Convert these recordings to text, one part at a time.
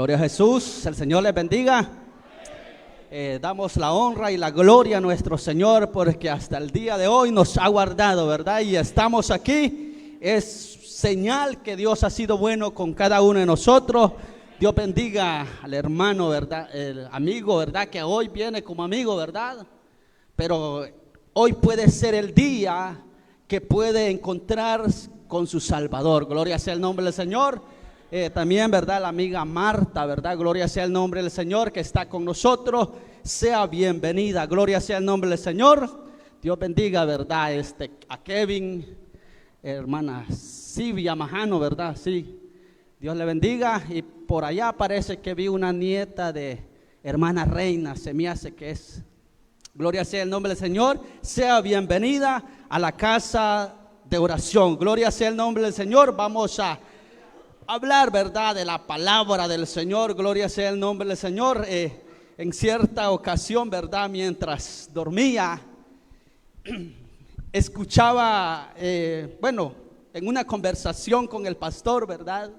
Gloria a Jesús, el Señor les bendiga. Damos la honra y la gloria a nuestro Señor porque hasta el día de hoy nos ha guardado, ¿verdad? Y estamos aquí, es señal que Dios ha sido bueno con cada uno de nosotros. Dios bendiga al hermano, ¿verdad? El amigo, ¿verdad? Que hoy viene como amigo, ¿verdad? Pero hoy puede ser el día que puede encontrar con su Salvador. Gloria sea el nombre del Señor. También, ¿verdad? La amiga Marta, ¿verdad? Gloria sea el nombre del Señor que está con nosotros. Sea bienvenida. Gloria sea el nombre del Señor. Dios bendiga, ¿verdad? A Kevin, hermana Silvia Majano, ¿verdad? Sí. Dios le bendiga. Y por allá parece que vi una nieta de hermana Reina. Se me hace que es. Gloria sea el nombre del Señor. Sea bienvenida a la casa de oración. Gloria sea el nombre del Señor. Vamos a hablar, ¿verdad? De la palabra del Señor. Gloria sea el nombre del Señor. En cierta ocasión, ¿verdad? Mientras dormía, escuchaba, en una conversación con el pastor, ¿verdad?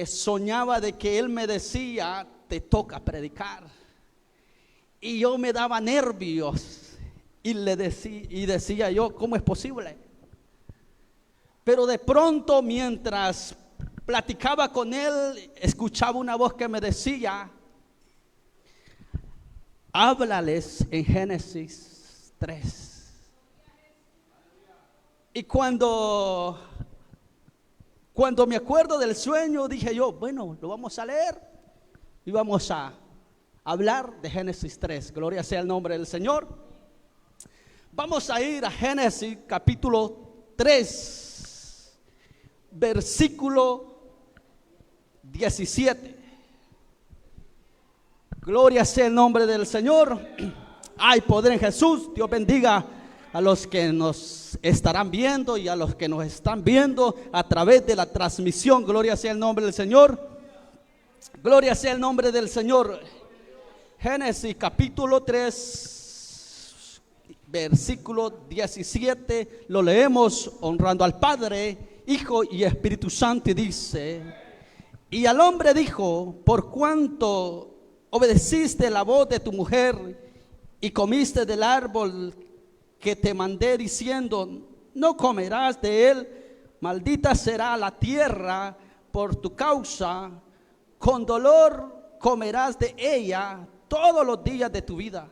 Soñaba de que él me decía, te toca predicar. Y yo me daba nervios y decía yo, ¿cómo es posible? Pero de pronto, mientras platicaba con él, escuchaba una voz que me decía, háblales en Génesis 3. Y cuando me acuerdo del sueño, dije yo, bueno, lo vamos a leer y vamos a hablar de Génesis 3. Gloria sea el nombre del Señor. Vamos a ir a Génesis capítulo 3. Versículo 17. Gloria sea el nombre del Señor. Hay poder en Jesús. Dios bendiga a los que nos estarán viendo y a los que nos están viendo a través de la transmisión. Gloria sea el nombre del Señor. Gloria sea el nombre del Señor. Génesis capítulo 3, versículo 17. Lo leemos honrando al Padre, Hijo y Espíritu Santo, y dice: y al hombre dijo, por cuanto obedeciste la voz de tu mujer y comiste del árbol que te mandé diciendo, no comerás de él, maldita será la tierra por tu causa, con dolor comerás de ella todos los días de tu vida.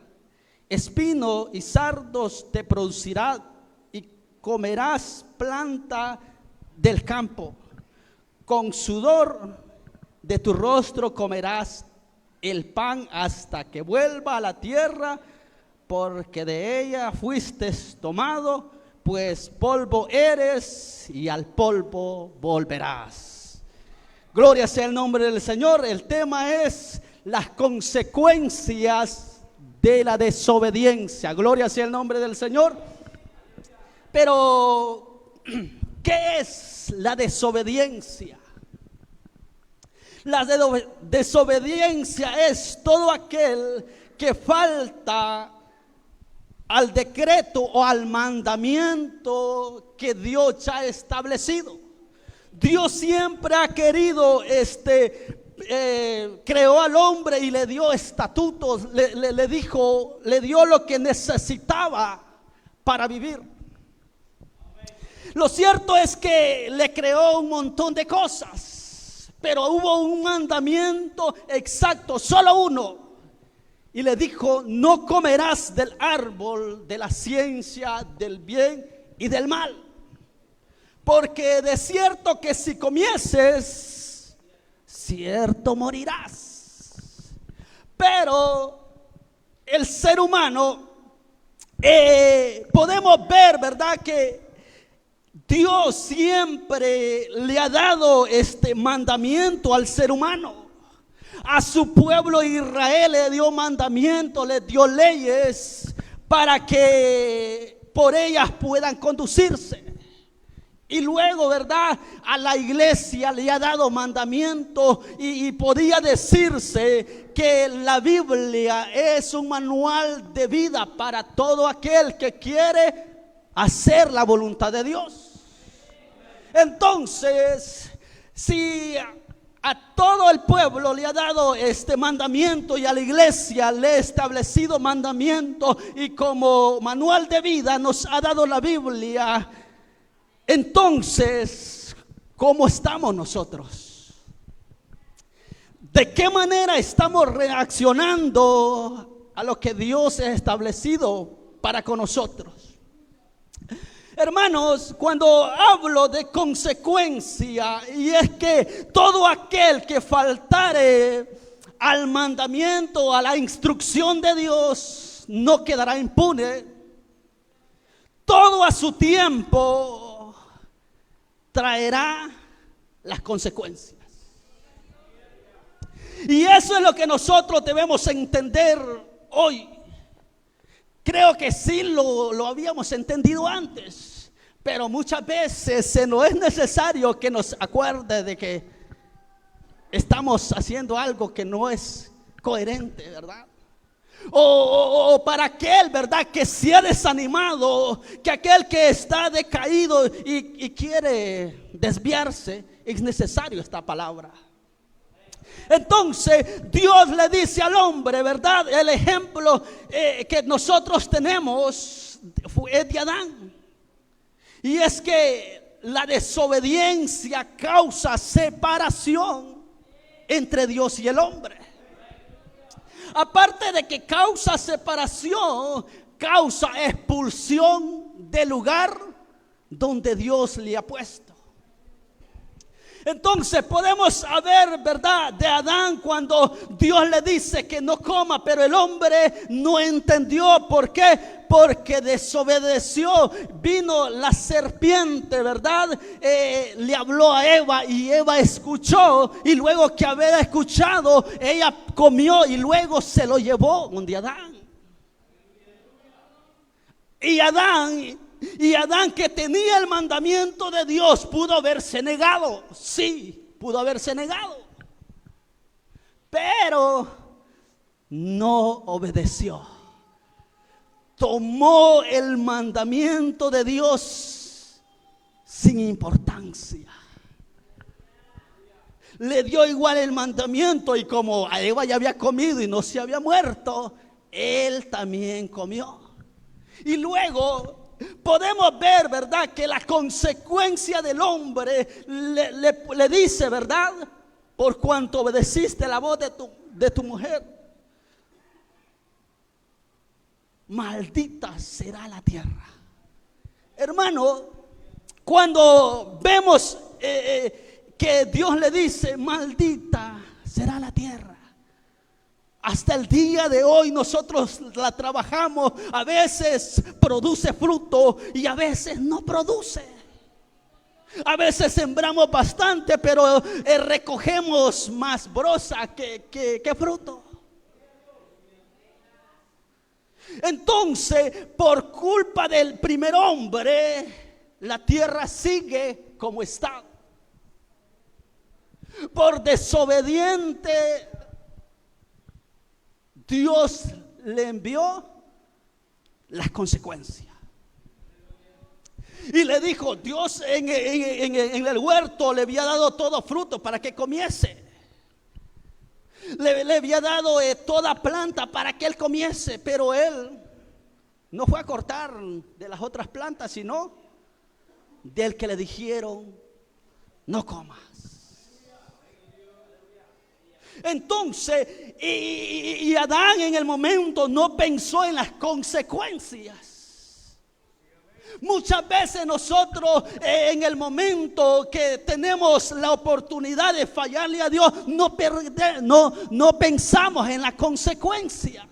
Espino y sardos te producirá y comerás planta del campo. Con sudor de tu rostro comerás el pan hasta que vuelva a la tierra, porque de ella fuiste tomado, pues polvo eres y al polvo volverás. Gloria sea el nombre del Señor. El tema es las consecuencias de la desobediencia. Gloria sea el nombre del Señor. Pero ¿qué es la desobediencia? La desobediencia es todo aquel que falta al decreto o al mandamiento que Dios ya ha establecido. Dios siempre ha querido, creó al hombre y le dio estatutos, le dio lo que necesitaba para vivir. Lo cierto es que le creó un montón de cosas, pero hubo un mandamiento exacto, solo uno. Y le dijo, no comerás del árbol de la ciencia del bien y del mal. Porque de cierto que si comieses, cierto morirás. Pero el ser humano, podemos ver, ¿verdad? Que Dios siempre le ha dado este mandamiento al ser humano. A su pueblo Israel le dio mandamientos, le dio leyes para que por ellas puedan conducirse. Y luego, ¿verdad? A la iglesia le ha dado mandamientos y podía decirse que la Biblia es un manual de vida para todo aquel que quiere hacer la voluntad de Dios. Entonces, si A todo el pueblo le ha dado este mandamiento y a la iglesia le ha establecido mandamiento, y como manual de vida nos ha dado la Biblia. Entonces, ¿cómo estamos nosotros? ¿De qué manera estamos reaccionando a lo que Dios ha establecido para con nosotros? Hermanos, cuando hablo de consecuencia, y es que todo aquel que faltare al mandamiento, a la instrucción de Dios, no quedará impune. Todo a su tiempo traerá las consecuencias. Y eso es lo que nosotros debemos entender hoy. Creo que sí lo habíamos entendido antes, pero muchas veces se nos es necesario que nos acuerde de que estamos haciendo algo que no es coherente, ¿verdad? O para aquel, ¿verdad?, que se ha desanimado, que aquel que está decaído y quiere desviarse, es necesario esta palabra. Entonces Dios le dice al hombre, ¿verdad? El ejemplo que nosotros tenemos es de Adán. Y es que la desobediencia causa separación entre Dios y el hombre. Aparte de que causa separación, causa expulsión del lugar donde Dios le ha puesto. Entonces podemos ver, ¿verdad?, de Adán cuando Dios le dice que no coma, pero el hombre no entendió. ¿Por qué? Porque desobedeció. Vino la serpiente, ¿verdad? Le habló a Eva y Eva escuchó, y luego que haber escuchado, ella comió y luego se lo llevó donde Adán. Y Adán, que tenía el mandamiento de Dios, pudo haberse negado. Sí, pudo haberse negado, pero no obedeció. Tomó el mandamiento de Dios sin importancia. Le dio igual el mandamiento, y como a Eva ya había comido y no se había muerto, él también comió. Y luego podemos ver, ¿verdad?, que la consecuencia del hombre le dice, ¿verdad?, por cuanto obedeciste la voz de tu mujer, maldita será la tierra. Hermano, cuando vemos que Dios le dice, maldita será la tierra, hasta el día de hoy nosotros la trabajamos. A veces produce fruto y a veces no produce. A veces sembramos bastante, pero recogemos más brosa que fruto. Entonces, por culpa del primer hombre, la tierra sigue como está. Por desobediente, Dios le envió las consecuencias. Y le dijo, Dios en el huerto le había dado todo fruto para que comiese. Le había dado toda planta para que él comiese, pero él no fue a cortar de las otras plantas, sino del que le dijeron, no comas. Entonces, y Adán en el momento no pensó en las consecuencias. Muchas veces nosotros en el momento que tenemos la oportunidad de fallarle a Dios, no pensamos en la consecuencia.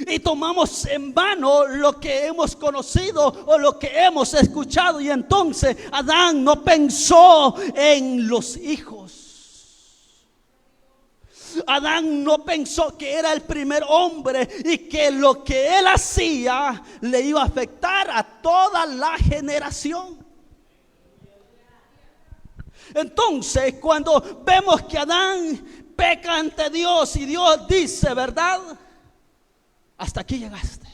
Y tomamos en vano lo que hemos conocido o lo que hemos escuchado. Y entonces Adán no pensó en los hijos. Adán no pensó que era el primer hombre y que lo que él hacía le iba a afectar a toda la generación. Entonces, cuando vemos que Adán peca ante Dios y Dios dice, ¿verdad?, hasta aquí llegaste.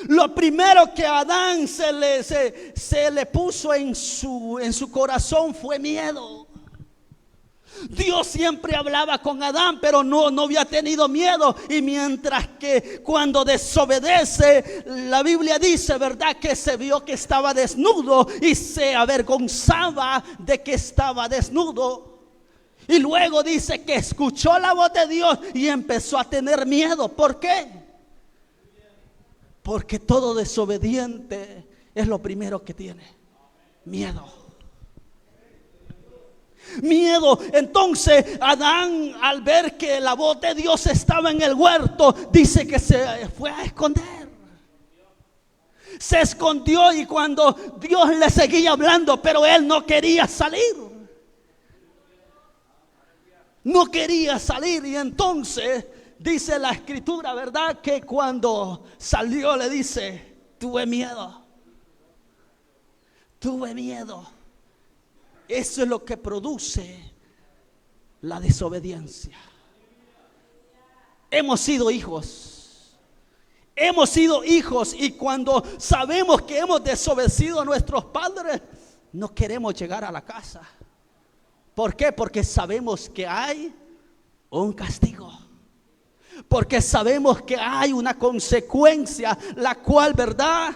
Lo primero que a Adán se le puso en su corazón fue miedo. Dios siempre hablaba con Adán, pero no había tenido miedo. Y mientras que cuando desobedece, la Biblia dice, ¿verdad?, que se vio que estaba desnudo y se avergonzaba de que estaba desnudo. Y luego dice que escuchó la voz de Dios y empezó a tener miedo. ¿Por qué? Porque todo desobediente es lo primero que tiene: miedo. Miedo. Entonces Adán, al ver que la voz de Dios estaba en el huerto, dice que se fue a esconder. Se escondió, y cuando Dios le seguía hablando, pero él no quería salir. No quería salir. Y entonces dice la escritura, ¿verdad?, que cuando salió le dice: tuve miedo. Tuve miedo. Eso es lo que produce la desobediencia. Hemos sido hijos. Hemos sido hijos, y cuando sabemos que hemos desobedecido a nuestros padres, no queremos llegar a la casa. ¿Por qué? Porque sabemos que hay un castigo. Porque sabemos que hay una consecuencia, la cual, ¿verdad?,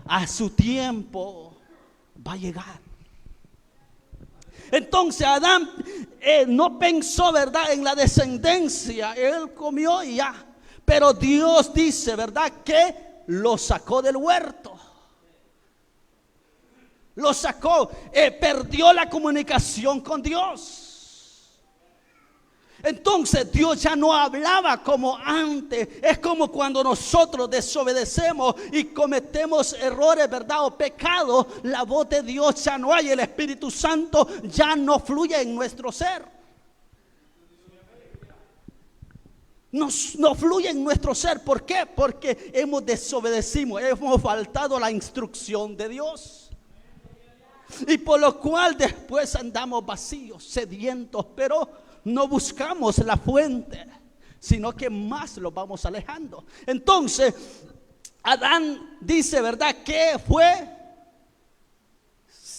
a su tiempo va a llegar. Entonces Adán no pensó, ¿verdad?, en la descendencia. Él comió y ya. Pero Dios dice, ¿verdad?, que lo sacó del huerto. Lo sacó. Perdió la comunicación con Dios. Entonces Dios ya no hablaba como antes. Es como cuando nosotros desobedecemos y cometemos errores, ¿verdad?, o pecados. La voz de Dios ya no hay. El Espíritu Santo ya no fluye en nuestro ser. No fluye en nuestro ser. ¿Por qué? Porque hemos desobedecido. Hemos faltado la instrucción de Dios. Y por lo cual después andamos vacíos, sedientos, pero no buscamos la fuente, sino que más lo vamos alejando. Entonces Adán dice, ¿verdad?, que fue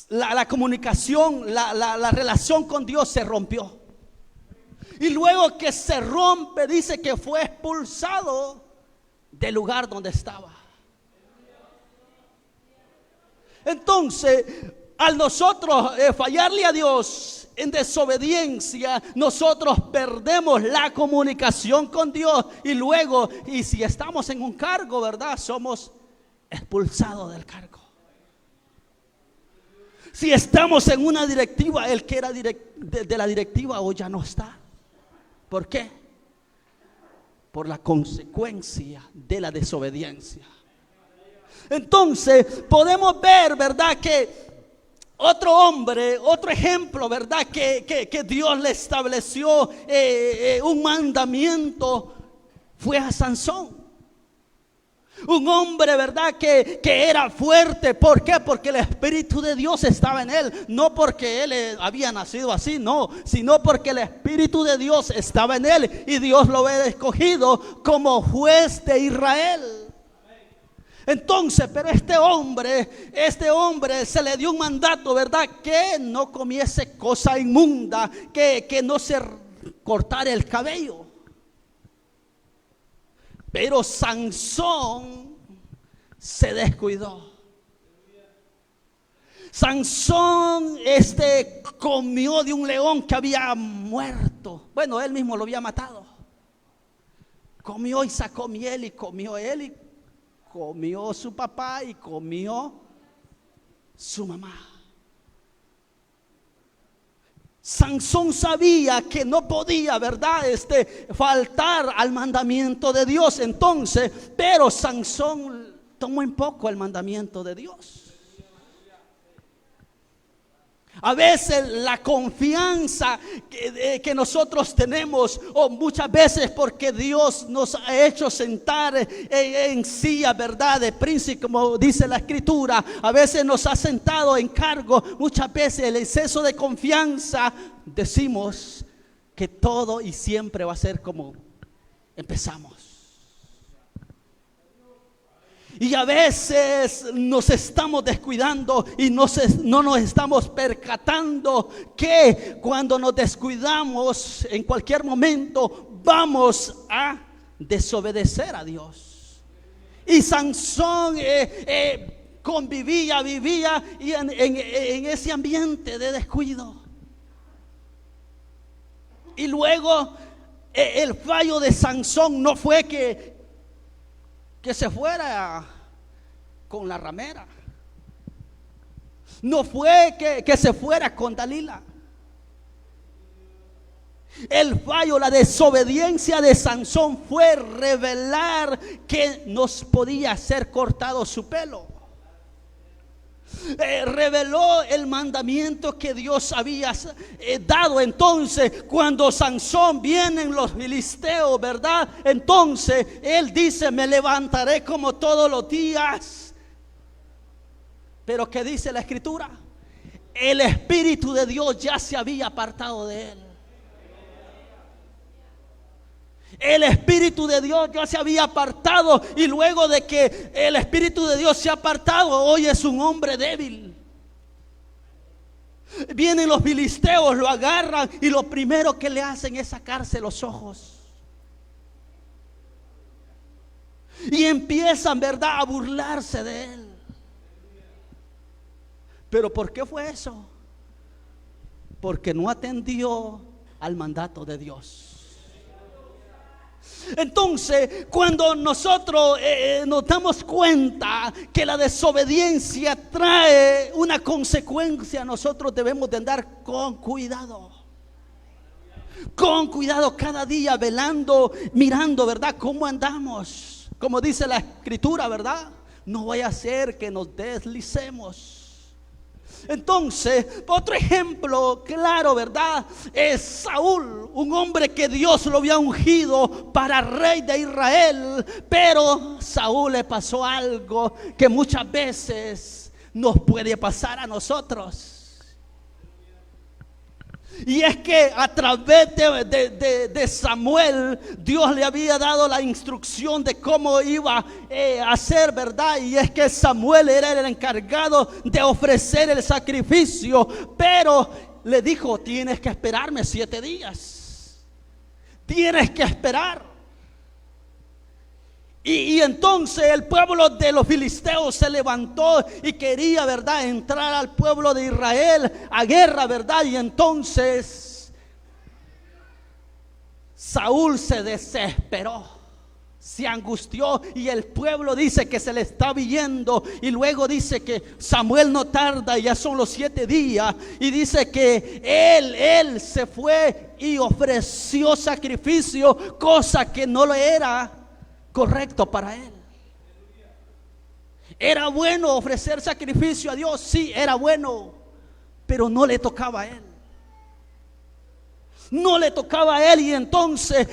la comunicación, la relación con Dios se rompió. Y luego que se rompe, dice que fue expulsado del lugar donde estaba. Entonces, al nosotros fallarle a Dios en desobediencia, nosotros perdemos la comunicación con Dios. Y luego, y si estamos en un cargo, ¿verdad?, somos expulsados del cargo. Si estamos en una directiva, el que era de la directiva hoy ya no está. ¿Por qué? Por la consecuencia de la desobediencia. Entonces podemos ver, ¿verdad?, que otro hombre, otro ejemplo, ¿verdad?, que Dios le estableció un mandamiento, fue a Sansón. Un hombre, ¿verdad?, que era fuerte. ¿Por qué? Porque el Espíritu de Dios estaba en él. No porque él había nacido así, no, sino porque el Espíritu de Dios estaba en él. Y Dios lo había escogido como juez de Israel. Entonces, pero este hombre se le dio un mandato, ¿verdad?, que no comiese cosa inmunda, que no se cortara el cabello. Pero Sansón se descuidó. Sansón comió de un león que había muerto. Bueno, él mismo lo había matado. Comió y sacó miel, y comió él, y comió su papá, y comió su mamá. Sansón sabía que no podía, ¿verdad?, faltar al mandamiento de Dios. Entonces, pero Sansón tomó en poco el mandamiento de Dios. A veces la confianza que nosotros tenemos, o muchas veces porque Dios nos ha hecho sentar en silla, ¿verdad?, de príncipe, como dice la escritura. A veces nos ha sentado en cargo. Muchas veces el exceso de confianza, decimos que todo y siempre va a ser como empezamos. Y a veces nos estamos descuidando y no nos estamos percatando que cuando nos descuidamos en cualquier momento vamos a desobedecer a Dios. Y Sansón vivía y en ese ambiente de descuido. Y luego el fallo de Sansón no fue que se fuera con la ramera, no fue que se fuera con Dalila. El fallo, la desobediencia de Sansón fue revelar que nos podía ser cortado su pelo. Reveló el mandamiento que Dios había dado. Entonces cuando Sansón vienen los filisteos, ¿verdad? Entonces él dice: me levantaré como todos los días. Pero ¿qué dice la escritura? El Espíritu de Dios ya se había apartado de él. El Espíritu de Dios ya se había apartado. Y luego de que el Espíritu de Dios se ha apartado, hoy es un hombre débil. Vienen los filisteos, lo agarran y lo primero que le hacen es sacarse los ojos. Y empiezan, ¿verdad?, a burlarse de él. ¿Pero por qué fue eso? Porque no atendió al mandato de Dios. Entonces, cuando nosotros nos damos cuenta que la desobediencia trae una consecuencia, nosotros debemos de andar con cuidado. Con cuidado cada día, velando, mirando, ¿verdad?, cómo andamos. Como dice la escritura, ¿verdad? No vaya a ser que nos deslicemos. Entonces, otro ejemplo claro, ¿verdad?, es Saúl, un hombre que Dios lo había ungido para rey de Israel. Pero Saúl le pasó algo que muchas veces nos puede pasar a nosotros. Y es que a través de Samuel, Dios le había dado la instrucción de cómo iba a hacer, ¿verdad? Y es que Samuel era el encargado de ofrecer el sacrificio. Pero le dijo: tienes que esperarme 7 días. Tienes que esperar. Y entonces el pueblo de los filisteos se levantó y quería, ¿verdad?, entrar al pueblo de Israel a guerra, ¿verdad? Y entonces Saúl se desesperó, se angustió, y el pueblo dice que se le está viendo. Y luego dice que Samuel no tarda, ya son los 7 días, y dice que él se fue y ofreció sacrificio, cosa que no lo era correcto para él. Era bueno ofrecer sacrificio a Dios, sí, era bueno, pero no le tocaba a él. No le tocaba a él. Y entonces,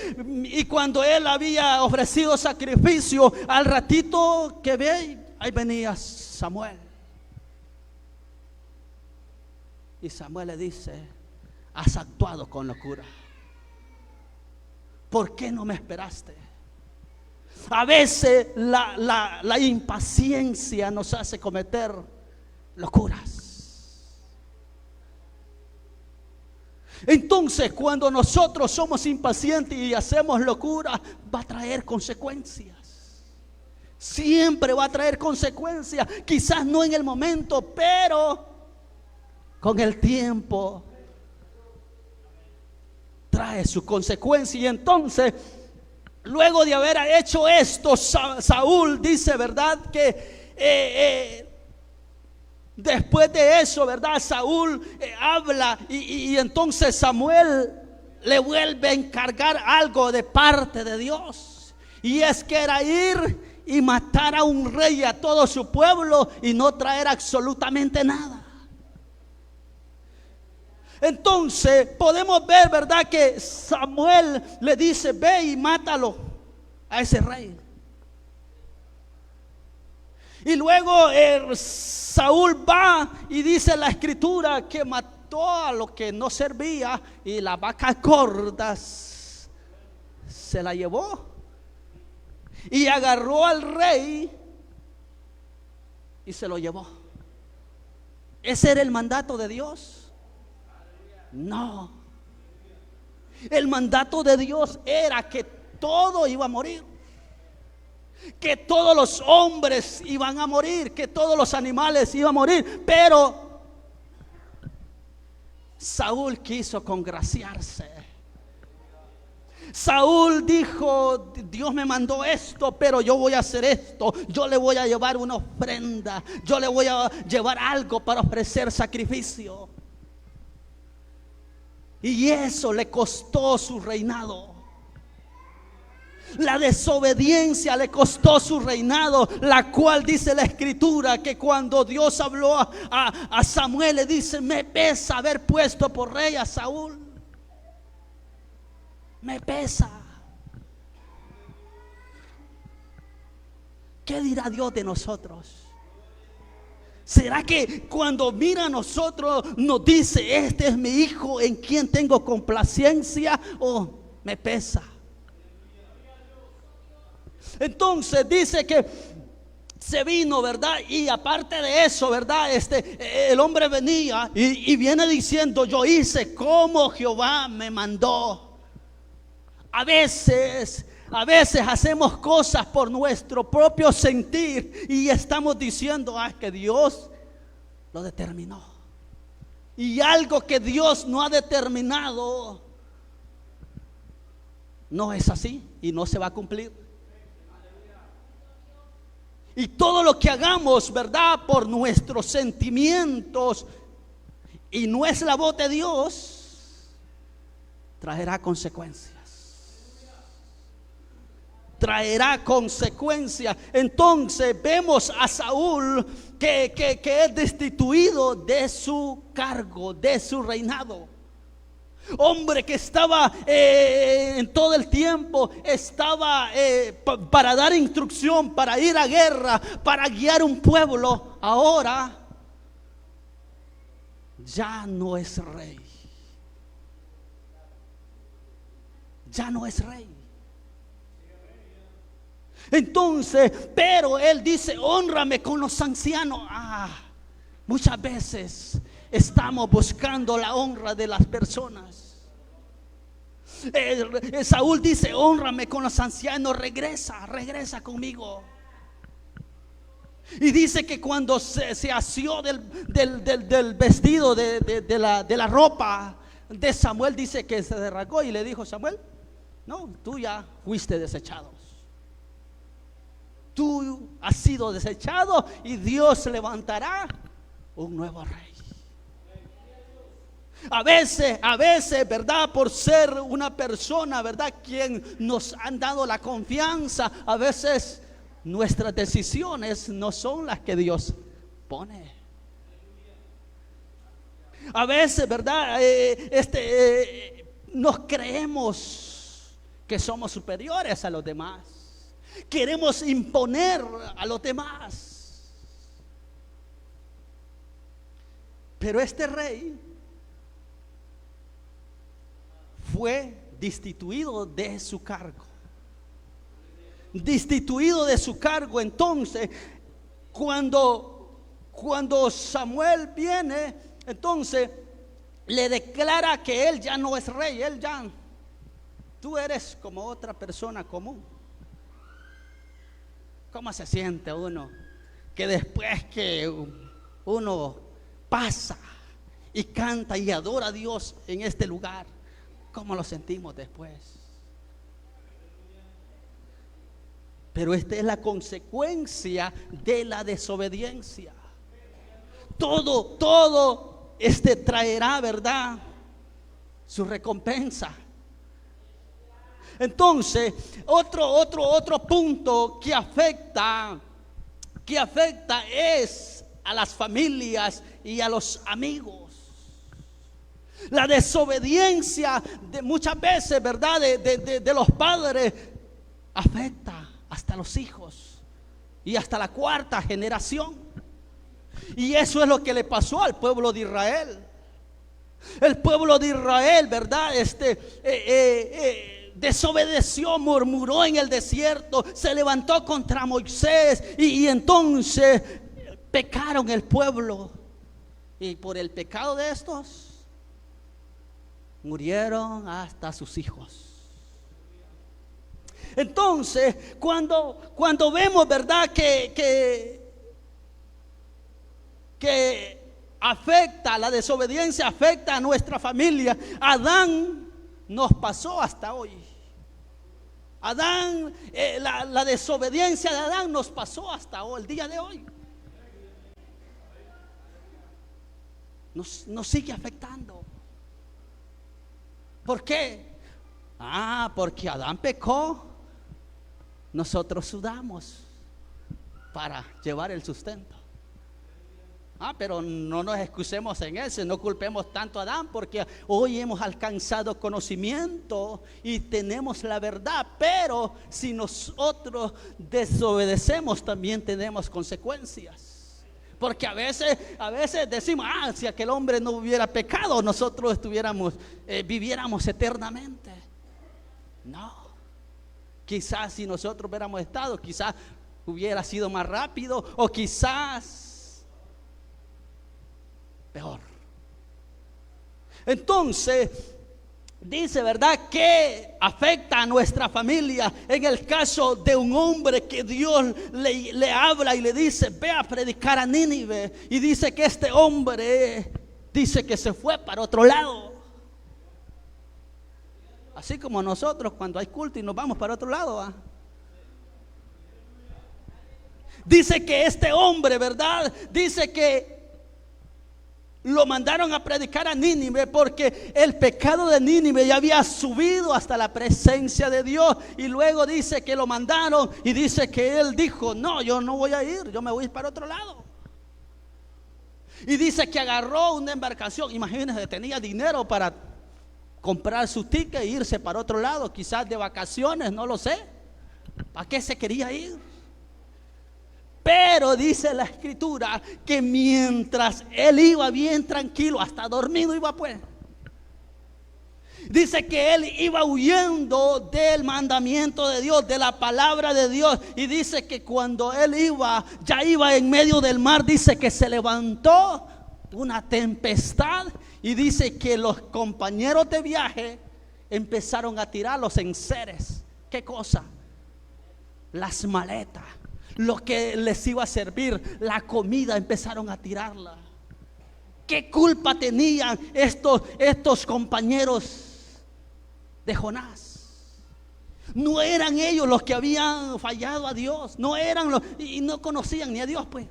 y cuando él había ofrecido sacrificio, al ratito que ve, ahí venía Samuel. Y Samuel le dice: has actuado con locura. ¿Por qué no me esperaste? A veces la impaciencia nos hace cometer locuras. Entonces, cuando nosotros somos impacientes y hacemos locura, va a traer consecuencias. Siempre va a traer consecuencias. Quizás no en el momento, pero con el tiempo trae su consecuencia. Y entonces, luego de haber hecho esto, Saúl dice, ¿verdad?, que después de eso, ¿verdad?, Saúl habla y entonces Samuel le vuelve a encargar algo de parte de Dios. Y es que era ir y matar a un rey y a todo su pueblo y no traer absolutamente nada. Entonces podemos ver, ¿verdad?, que Samuel le dice: ve y mátalo a ese rey. Y luego Saúl va y dice la escritura que mató a lo que no servía, y la vaca gorda se la llevó y agarró al rey y se lo llevó. ¿Ese era el mandato de Dios? No. El mandato de Dios era que todo iba a morir, que todos los hombres iban a morir, que todos los animales iban a morir. Pero Saúl quiso congraciarse. Saúl dijo: Dios me mandó esto, pero yo voy a hacer esto. Yo le voy a llevar una ofrenda, yo le voy a llevar algo para ofrecer sacrificio. Y eso le costó su reinado. La desobediencia le costó su reinado, la cual dice la escritura que cuando Dios habló a Samuel, le dice: me pesa haber puesto por rey a Saúl. Me pesa. ¿Qué dirá Dios de nosotros? ¿Será que cuando mira a nosotros nos dice: este es mi hijo en quien tengo complacencia? ¿O me pesa? Entonces dice que se vino, ¿verdad? Y aparte de eso, ¿verdad? El hombre venía y viene diciendo: yo hice como Jehová me mandó. A veces hacemos cosas por nuestro propio sentir y estamos diciendo: que Dios lo determinó. Y algo que Dios no ha determinado no es así y no se va a cumplir. Y todo lo que hagamos, ¿verdad?, por nuestros sentimientos y no es la voz de Dios, traerá consecuencias. Traerá consecuencias. Entonces vemos a Saúl que es destituido de su cargo, de su reinado. Hombre que estaba en todo el tiempo, estaba para dar instrucción, para ir a guerra, para guiar un pueblo. Ahora ya no es rey. Ya no es rey. Entonces, pero él dice: honrame con los ancianos. Muchas veces estamos buscando la honra de las personas. Saúl dice: honrame con los ancianos, regresa conmigo. Y dice que cuando se asió del vestido, de la ropa de Samuel, dice que se derragó y le dijo: Samuel, no, tú ya fuiste desechado. Tú has sido desechado y Dios levantará un nuevo rey. A veces, ¿verdad?, por ser una persona, ¿verdad?, quien nos han dado la confianza, a veces nuestras decisiones no son las que Dios pone. A veces, ¿verdad?, nos creemos que somos superiores a los demás. Queremos imponer a los demás. Pero este rey fue destituido de su cargo. Destituido de su cargo. Entonces, cuando Samuel viene, entonces le declara que él ya no es rey. Tú eres como otra persona común. ¿Cómo se siente uno que después que uno pasa y canta y adora a Dios en este lugar, cómo lo sentimos después? Pero esta es la consecuencia de la desobediencia. Todo traerá, ¿verdad?, su recompensa. Entonces, otro punto que afecta es a las familias y a los amigos. La desobediencia de muchas veces, ¿verdad?, de los padres afecta hasta los hijos y hasta la cuarta generación. Y eso es lo que le pasó al pueblo de Israel. El pueblo de Israel, ¿verdad?, desobedeció, murmuró en el desierto, se levantó contra Moisés y entonces pecaron el pueblo, y por el pecado de estos murieron hasta sus hijos. Entonces, cuando vemos, ¿verdad?, que afecta, la desobediencia afecta a nuestra familia. Adán nos pasó hasta hoy. Adán, la desobediencia de Adán nos pasó hasta hoy, el día de hoy. Nos sigue afectando. ¿Por qué? Porque Adán pecó. Nosotros sudamos para llevar el sustento. Pero no nos excusemos en eso, no culpemos tanto a Adán, porque hoy hemos alcanzado conocimiento y tenemos la verdad. Pero si nosotros desobedecemos, también tenemos consecuencias. Porque a veces decimos, si aquel hombre no hubiera pecado, nosotros viviéramos eternamente. No. Quizás si nosotros hubiéramos estado, quizás hubiera sido más rápido, o quizás peor. Entonces, dice, ¿verdad?, que afecta a nuestra familia. En el caso de un hombre que Dios le habla y le dice, ve a predicar a Nínive, y dice que este hombre dice que se fue para otro lado. Así como nosotros cuando hay culto y nos vamos para otro lado. Dice que este hombre, ¿verdad?, dice que lo mandaron a predicar a Nínive porque el pecado de Nínive ya había subido hasta la presencia de Dios. Y luego dice que lo mandaron, y dice que él dijo, no, yo no voy a ir, yo me voy para otro lado. Y dice que agarró una embarcación. Imagínense, tenía dinero para comprar su ticket e irse para otro lado, quizás de vacaciones, no lo sé. ¿Para qué se quería ir? Pero dice la escritura que mientras él iba bien tranquilo, hasta dormido iba pues. Dice que él iba huyendo del mandamiento de Dios, de la palabra de Dios. Y dice que cuando él ya iba en medio del mar, dice que se levantó una tempestad. Y dice que los compañeros de viaje empezaron a tirar los enseres. ¿Qué cosa? Las maletas, lo que les iba a servir, la comida, empezaron a tirarla. ¿Qué culpa tenían estos compañeros de Jonás? No eran ellos los que habían fallado a Dios, no eran y no conocían ni a Dios pues.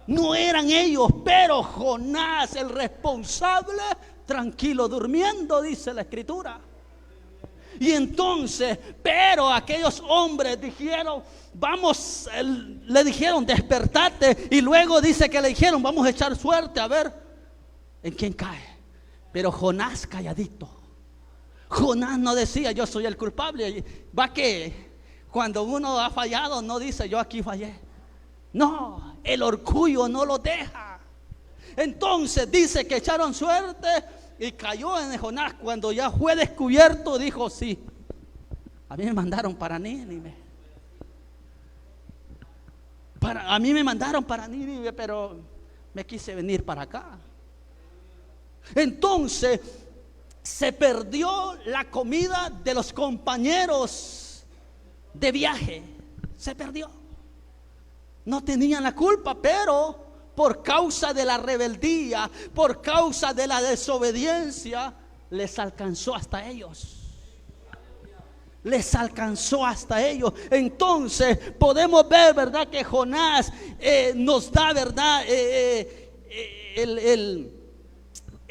No eran ellos, pero Jonás, el responsable, tranquilo durmiendo, dice la escritura. Y entonces, pero aquellos hombres dijeron, le dijeron, despertate. Y luego dice que le dijeron, vamos a echar suerte a ver en quién cae. Pero Jonás calladito. Jonás no decía, yo soy el culpable. Va que cuando uno ha fallado, no dice, yo aquí fallé. No, el orgullo no lo deja. Entonces dice que echaron suerte y cayó en Jonás. Cuando ya fue descubierto, dijo, sí, a mí me mandaron para Nínive. A mí me mandaron para Nínive, pero me quise venir para acá. Entonces se perdió la comida de los compañeros de viaje. Se perdió. No tenían la culpa, pero por causa de la rebeldía, por causa de la desobediencia, les alcanzó hasta ellos. Les alcanzó hasta ellos. Entonces podemos ver, ¿verdad?, que Jonás nos da, ¿verdad?,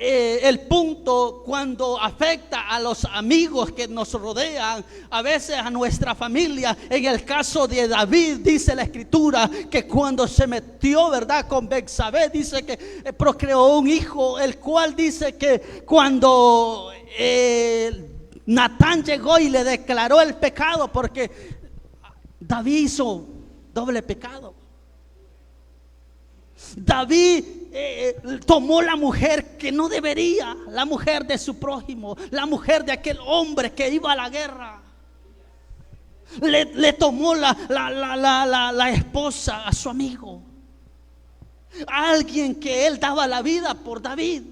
el punto cuando afecta a los amigos que nos rodean, a veces a nuestra familia. En el caso de David, dice la escritura que cuando se metió, ¿verdad?, con Betsabé, dice que procreó un hijo, el cual dice que cuando Natán llegó y le declaró el pecado, porque David hizo doble pecado. David tomó la mujer que no debería, la mujer de su prójimo, la mujer de aquel hombre que iba a la guerra. Le tomó la esposa a su amigo, a alguien que él daba la vida por David,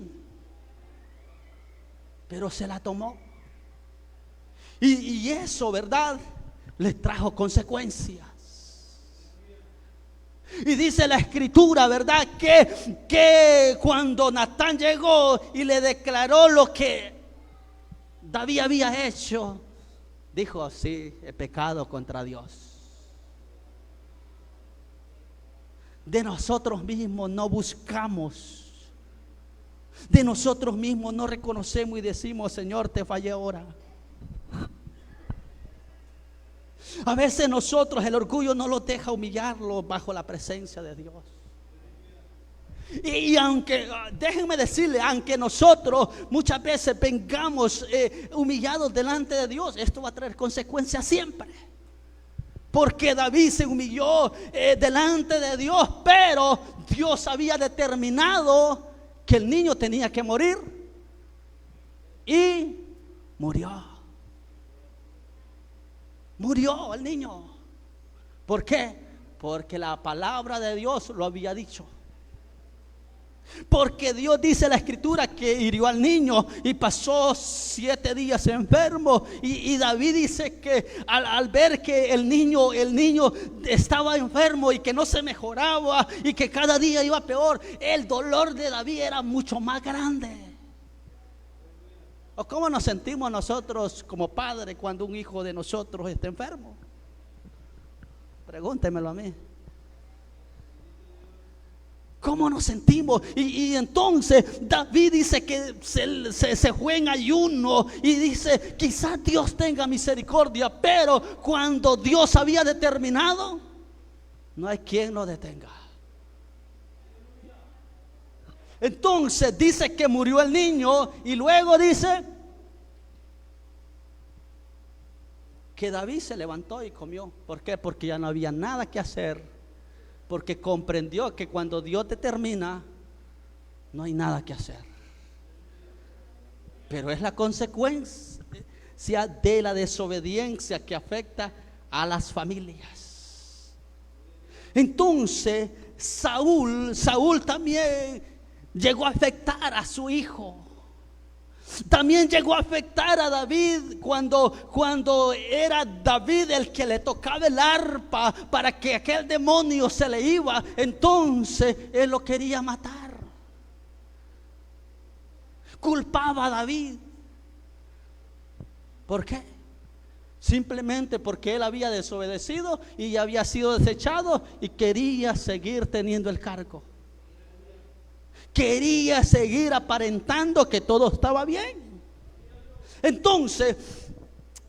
pero se la tomó. Y eso, ¿verdad?, le trajo consecuencias. Y dice la escritura, ¿verdad?, que cuando Natán llegó y le declaró lo que David había hecho, dijo: sí, he pecado contra Dios. De nosotros mismos no buscamos, de nosotros mismos no reconocemos y decimos: Señor, te fallé ahora. A veces nosotros, el orgullo no nos deja humillarlo bajo la presencia de Dios. Y aunque, déjenme decirle, aunque nosotros muchas veces vengamos humillados delante de Dios, esto va a traer consecuencias siempre. Porque David se humilló delante de Dios, pero Dios había determinado que el niño tenía que morir, y murió. Murió el niño. ¿Por qué? Porque la palabra de Dios lo había dicho. Porque Dios dice en la escritura que hirió al niño y pasó 7 días enfermo. Y David dice que al ver que el niño estaba enfermo y que no se mejoraba y que cada día iba peor, el dolor de David era mucho más grande. ¿O cómo nos sentimos nosotros como padres cuando un hijo de nosotros está enfermo? Pregúntemelo a mí. ¿Cómo nos sentimos? Y entonces David dice que se fue en ayuno y dice: quizás Dios tenga misericordia, pero cuando Dios había determinado, no hay quien lo detenga. Entonces dice que murió el niño, y luego dice que David se levantó y comió. ¿Por qué? Porque ya no había nada que hacer, porque comprendió que cuando Dios determina, no hay nada que hacer. Pero es la consecuencia de la desobediencia que afecta a las familias. Entonces Saúl también llegó a afectar a su hijo. También llegó a afectar a David cuando era David el que le tocaba el arpa para que aquel demonio se le iba. Entonces él lo quería matar. Culpaba a David. ¿Por qué? Simplemente porque él había desobedecido y había sido desechado y quería seguir teniendo el cargo. Quería seguir aparentando que todo estaba bien. Entonces,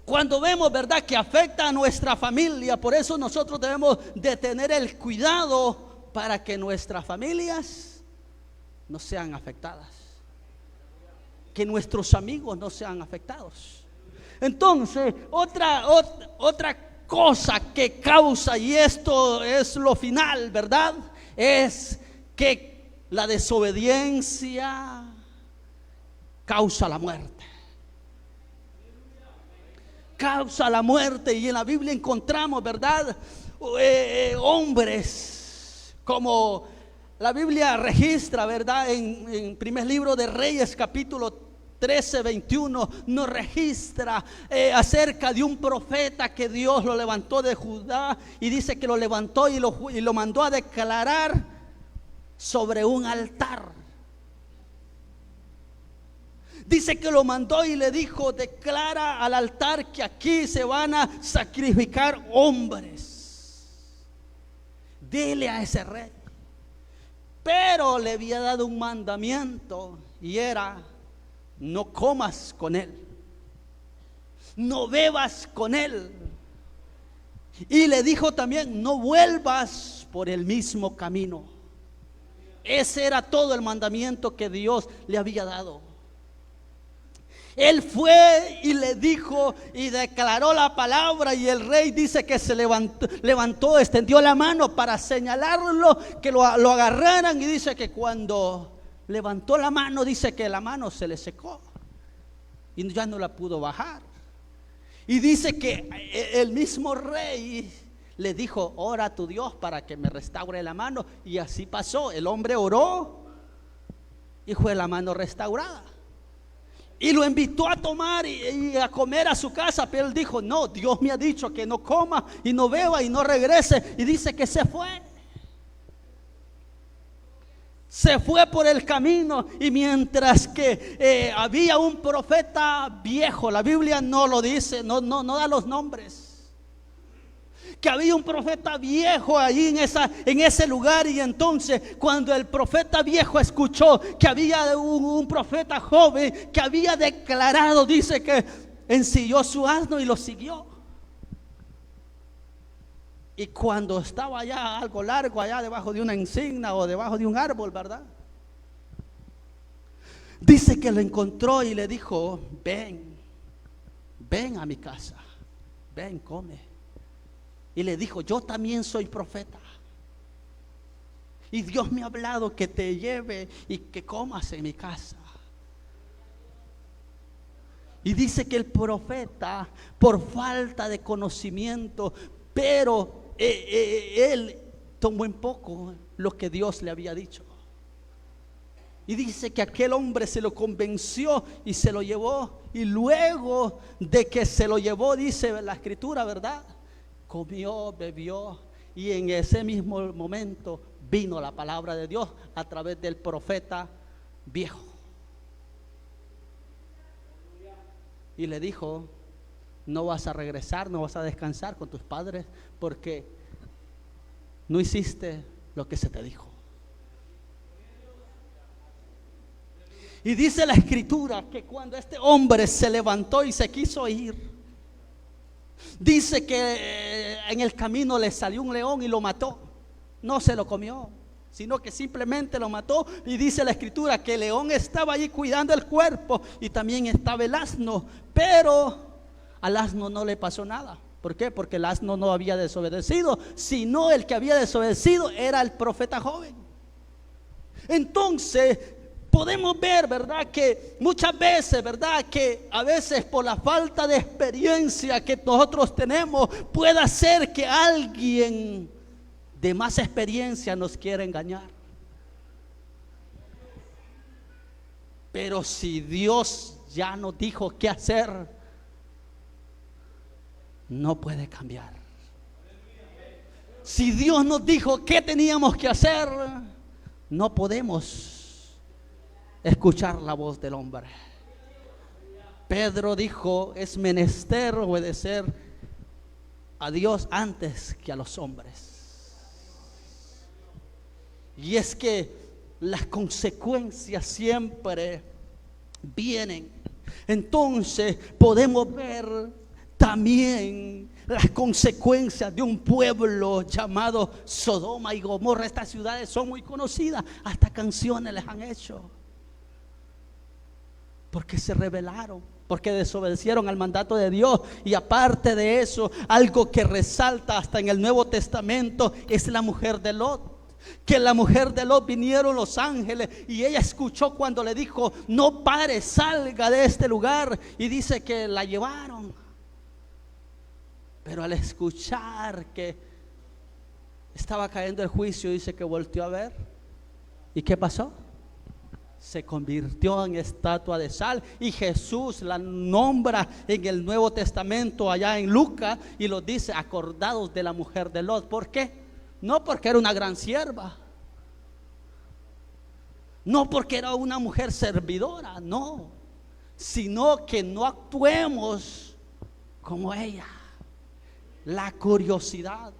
cuando vemos, ¿verdad?, que afecta a nuestra familia, por eso nosotros debemos de tener el cuidado para que nuestras familias no sean afectadas, que nuestros amigos no sean afectados. Entonces, otra cosa que causa, y esto es lo final, ¿verdad?, es que la desobediencia causa la muerte. Causa la muerte. Y en la Biblia encontramos, ¿verdad?, hombres como la Biblia registra, ¿verdad?, en primer libro de Reyes, capítulo 13, 21, nos registra acerca de un profeta que Dios lo levantó de Judá, y dice que lo levantó y lo mandó a declarar sobre un altar. Dice que lo mandó y le dijo: declara al altar que aquí se van a sacrificar hombres. Dile a ese rey. Pero le había dado un mandamiento, y era: no comas con él, no bebas con él. Y le dijo también: no vuelvas por el mismo camino. Ese era todo el mandamiento que Dios le había dado. Él fue y le dijo y declaró la palabra, y el rey dice que se levantó, extendió la mano para señalarlo, que lo agarraran, y dice que cuando levantó la mano, dice que la mano se le secó y ya no la pudo bajar. Y dice que el mismo rey le dijo: ora a tu Dios para que me restaure la mano. Y así pasó. El hombre oró y fue la mano restaurada. Y lo invitó a tomar y a comer a su casa. Pero él dijo: no, Dios me ha dicho que no coma y no beba y no regrese. Y dice que se fue. Se fue por el camino, y mientras que había un profeta viejo, la Biblia no lo dice, no da los nombres, que había un profeta viejo ahí en ese lugar. Y entonces cuando el profeta viejo escuchó que había un profeta joven que había declarado, dice que ensilló su asno y lo siguió. Y cuando estaba allá algo largo, allá debajo de una encina o debajo de un árbol, ¿verdad? Dice que lo encontró y le dijo: ven a mi casa, ven, come. Y le dijo: yo también soy profeta, y Dios me ha hablado que te lleve y que comas en mi casa. Y dice que el profeta, por falta de conocimiento, pero él tomó en poco lo que Dios le había dicho. Y dice que aquel hombre se lo convenció y se lo llevó. Y luego de que se lo llevó, dice la escritura, ¿verdad?, comió, bebió, y en ese mismo momento vino la palabra de Dios a través del profeta viejo. Y le dijo: no vas a regresar, no vas a descansar con tus padres, porque no hiciste lo que se te dijo. Y dice la escritura que cuando este hombre se levantó y se quiso ir, dice que en el camino le salió un león y lo mató. No se lo comió, sino que simplemente lo mató. Y dice la escritura que el león estaba allí cuidando el cuerpo, y también estaba el asno, pero al asno no le pasó nada. ¿Por qué? Porque el asno no había desobedecido, sino el que había desobedecido era el profeta joven. Entonces podemos ver, ¿verdad?, que muchas veces, ¿verdad?, que a veces por la falta de experiencia que nosotros tenemos, puede ser que alguien de más experiencia nos quiera engañar. Pero si Dios ya nos dijo qué hacer, no puede cambiar. Si Dios nos dijo qué teníamos que hacer, no podemos escuchar la voz del hombre. Pedro dijo: es menester obedecer a Dios antes que a los hombres. Y es que las consecuencias siempre vienen. Entonces podemos ver también las consecuencias de un pueblo llamado Sodoma y Gomorra. Estas ciudades son muy conocidas, hasta canciones les han hecho, porque se rebelaron, porque desobedecieron al mandato de Dios. Y aparte de eso, algo que resalta hasta en el Nuevo Testamento es la mujer de Lot. Que la mujer de Lot, vinieron los ángeles y ella escuchó cuando le dijo: no pare, salga de este lugar. Y dice que la llevaron. Pero al escuchar que estaba cayendo el juicio, dice que volteó a ver. ¿Y qué pasó? Se convirtió en estatua de sal. Y Jesús la nombra en el Nuevo Testamento, allá en Lucas, y lo dice: acordados de la mujer de Lot. ¿Por qué? No porque era una gran sierva, no porque era una mujer servidora, no, sino que no actuemos como ella. La curiosidad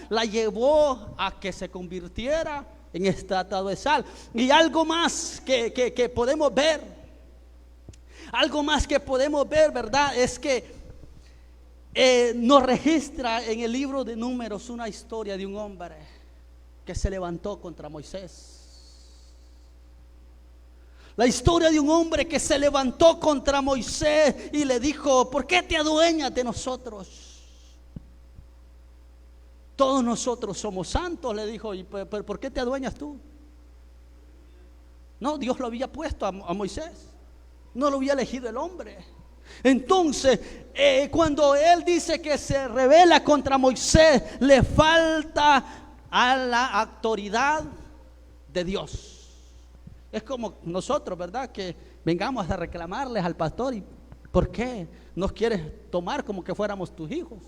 la llevó a que se convirtiera en estatua de sal. Y algo más que podemos ver, ¿verdad?, es que nos registra en el libro de Números una historia de un hombre que se levantó contra Moisés. La historia de un hombre que se levantó contra Moisés y le dijo: ¿por qué te adueñas de nosotros? Todos nosotros somos santos, le dijo. ¿Y por qué te adueñas tú? No, Dios lo había puesto a Moisés. no lo había elegido el hombre. Entonces, cuando él dice que se rebela contra Moisés, le falta a la autoridad de Dios. Es como nosotros, ¿verdad? Que vengamos a reclamarles al pastor: ¿y por qué nos quieres tomar como que fuéramos tus hijos?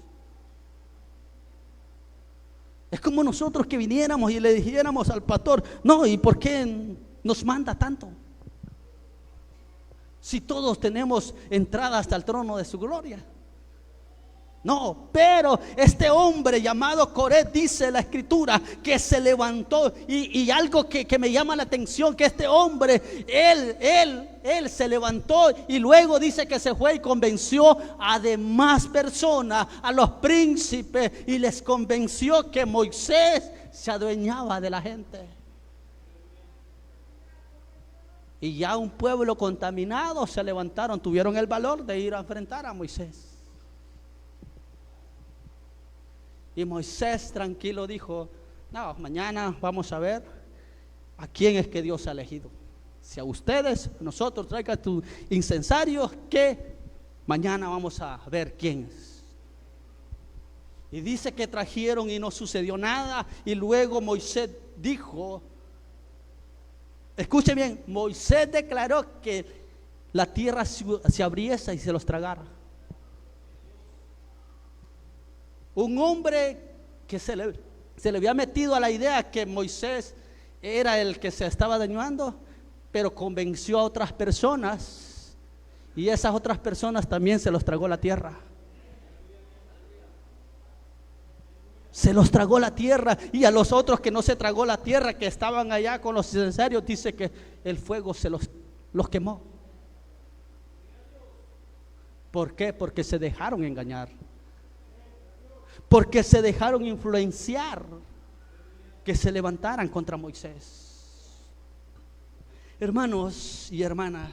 Es como nosotros que viniéramos y le dijéramos al pastor: no, ¿y por qué nos manda tanto? Si todos tenemos entrada hasta el trono de su gloria. No, pero este hombre llamado Coré, dice la escritura, que se levantó, y algo que me llama la atención, que este hombre, él se levantó y luego dice que se fue y convenció a demás personas, a los príncipes, y les convenció que Moisés se adueñaba de la gente. Y ya un pueblo contaminado se levantaron, tuvieron el valor de ir a enfrentar a Moisés. Y Moisés tranquilo dijo: no, mañana vamos a ver a quién es que Dios ha elegido. Si a ustedes, nosotros, traigan tus incensarios, que mañana vamos a ver quién es. Y dice que trajeron y no sucedió nada. Y luego Moisés dijo, escuche bien, Moisés declaró que la tierra se abriese y se los tragara. Un hombre que se le había metido a la idea que Moisés era el que se estaba dañando, pero convenció a otras personas, y esas otras personas también se los tragó la tierra. Se los tragó la tierra. Y a los otros que no se tragó la tierra, que estaban allá con los incensarios, dice que el fuego se los quemó. ¿Por qué? Porque se dejaron engañar, porque se dejaron influenciar, que se levantaran contra Moisés. Hermanos y hermanas,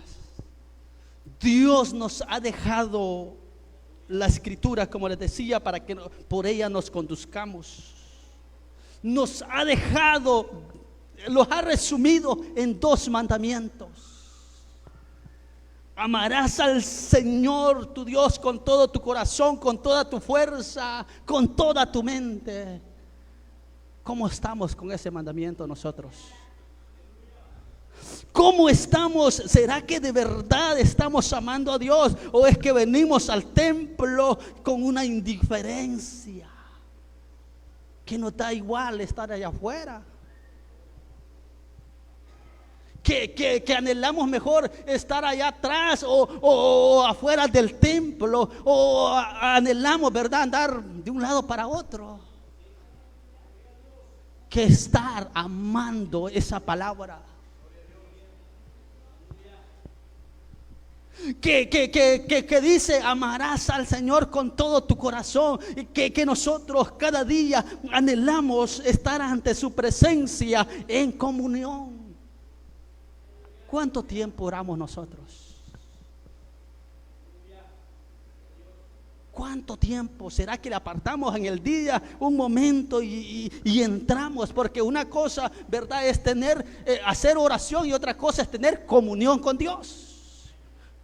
Dios nos ha dejado la escritura, como les decía, para que por ella nos conduzcamos. Nos ha dejado, los ha resumido en 2 mandamientos. Amarás al Señor tu Dios con todo tu corazón, con toda tu fuerza, con toda tu mente. ¿Cómo estamos con ese mandamiento nosotros? ¿Cómo estamos? ¿Será que de verdad estamos amando a Dios? ¿O es que venimos al templo con una indiferencia que nos da igual estar allá afuera? Que anhelamos mejor estar allá atrás o afuera del templo, o anhelamos, ¿verdad?, andar de un lado para otro, que estar amando esa palabra. Que dice: amarás al Señor con todo tu corazón. Y que nosotros cada día anhelamos estar ante su presencia en comunión. ¿Cuánto tiempo oramos nosotros? ¿Cuánto tiempo? ¿Será que le apartamos en el día un momento y entramos? Porque una cosa, ¿verdad?, es hacer oración, y otra cosa es tener comunión con Dios.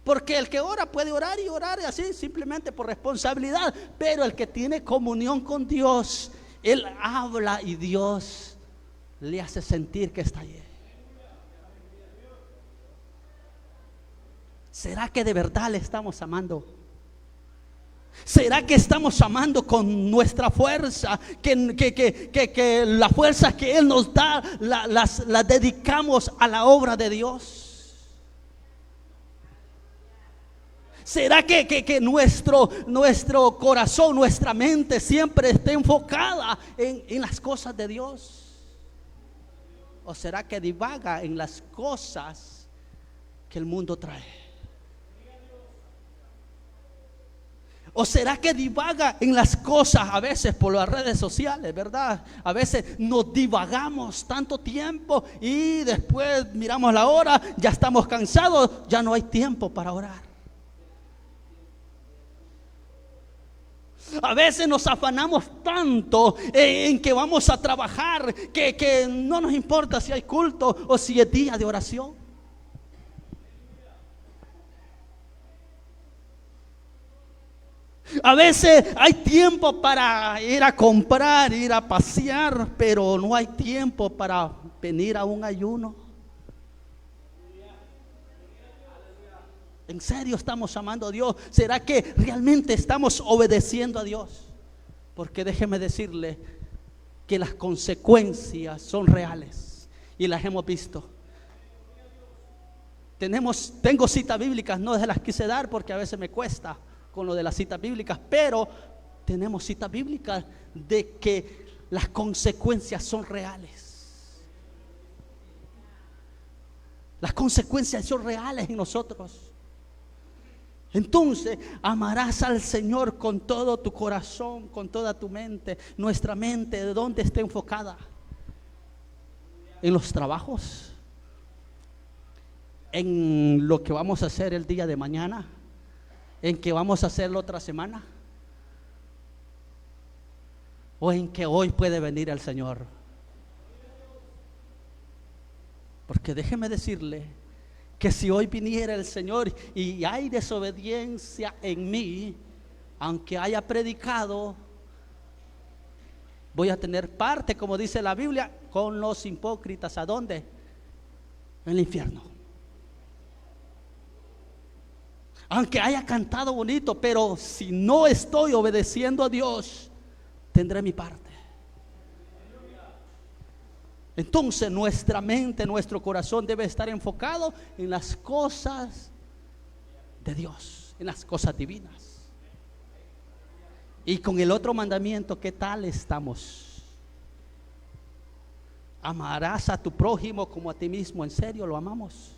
Porque el que ora puede orar y orar así simplemente por responsabilidad, pero el que tiene comunión con Dios, él habla y Dios le hace sentir que está allí. ¿Será que de verdad le estamos amando? ¿Será que estamos amando con nuestra fuerza? Que la fuerza que Él nos da la dedicamos a la obra de Dios. ¿Será que nuestro corazón, nuestra mente siempre esté enfocada en las cosas de Dios? ¿O será que divaga en las cosas que el mundo trae? ¿O será que divaga en las cosas a veces por las redes sociales, verdad? A veces nos divagamos tanto tiempo y después miramos la hora, ya estamos cansados, ya no hay tiempo para orar. A veces nos afanamos tanto en que vamos a trabajar que no nos importa si hay culto o si es día de oración. A veces hay tiempo para ir a comprar, ir a pasear, pero no hay tiempo para venir a un ayuno. ¿En serio estamos amando a Dios? ¿Será que realmente estamos obedeciendo a Dios? Porque déjeme decirle que las consecuencias son reales y las hemos visto. Tengo citas bíblicas, no se las quise dar porque a veces me cuesta con lo de las citas bíblicas, pero tenemos citas bíblicas de que las consecuencias son reales. Las consecuencias son reales en nosotros. Entonces amarás al Señor con todo tu corazón, con toda tu mente. Nuestra mente, ¿de dónde está enfocada? En los trabajos, en lo que vamos a hacer el día de mañana, en que vamos a hacer la otra semana, o en que hoy puede venir el Señor. Porque déjeme decirle que si hoy viniera el Señor y hay desobediencia en mí, aunque haya predicado, voy a tener parte, como dice la Biblia, con los hipócritas. ¿A dónde? En el infierno. Aunque haya cantado bonito, pero si no estoy obedeciendo a Dios, tendré mi parte. Entonces nuestra mente, nuestro corazón debe estar enfocado en las cosas de Dios, en las cosas divinas. Y con el otro mandamiento, ¿qué tal estamos? Amarás a tu prójimo como a ti mismo. ¿En serio lo amamos?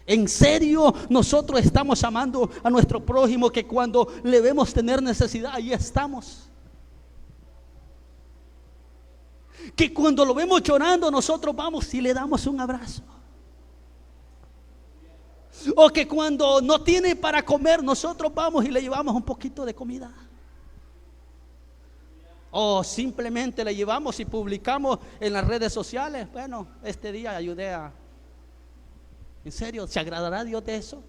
¿En serio nosotros estamos amando a nuestro prójimo, que cuando le vemos tener necesidad, ahí estamos? Que cuando lo vemos llorando, nosotros vamos y le damos un abrazo. O que cuando no tiene para comer, nosotros vamos y le llevamos un poquito de comida. O simplemente le llevamos y publicamos en las redes sociales: bueno, este día ayudé a... ¿En serio? ¿Se agradará a Dios de eso?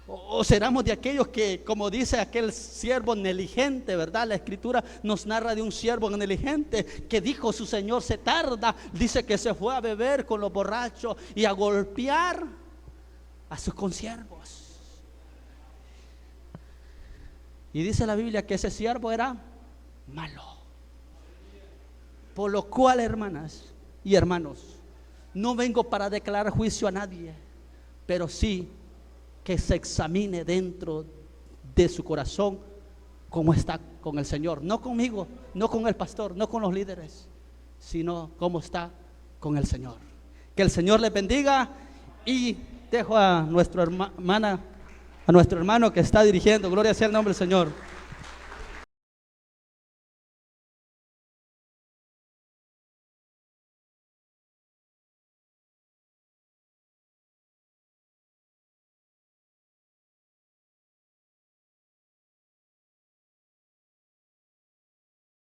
O seremos de aquellos que, como dice aquel siervo negligente, ¿verdad? La escritura nos narra de un siervo negligente que dijo: su señor se tarda. Dice que se fue a beber con los borrachos y a golpear a sus consiervos. Y dice la Biblia que ese siervo era malo. Por lo cual, hermanas y hermanos, no vengo para declarar juicio a nadie, pero sí que se examine dentro de su corazón cómo está con el Señor. No conmigo, no con el pastor, no con los líderes, sino cómo está con el Señor. Que el Señor les bendiga. Y dejo a nuestra hermana, a nuestro hermano que está dirigiendo. Gloria sea el nombre del Señor.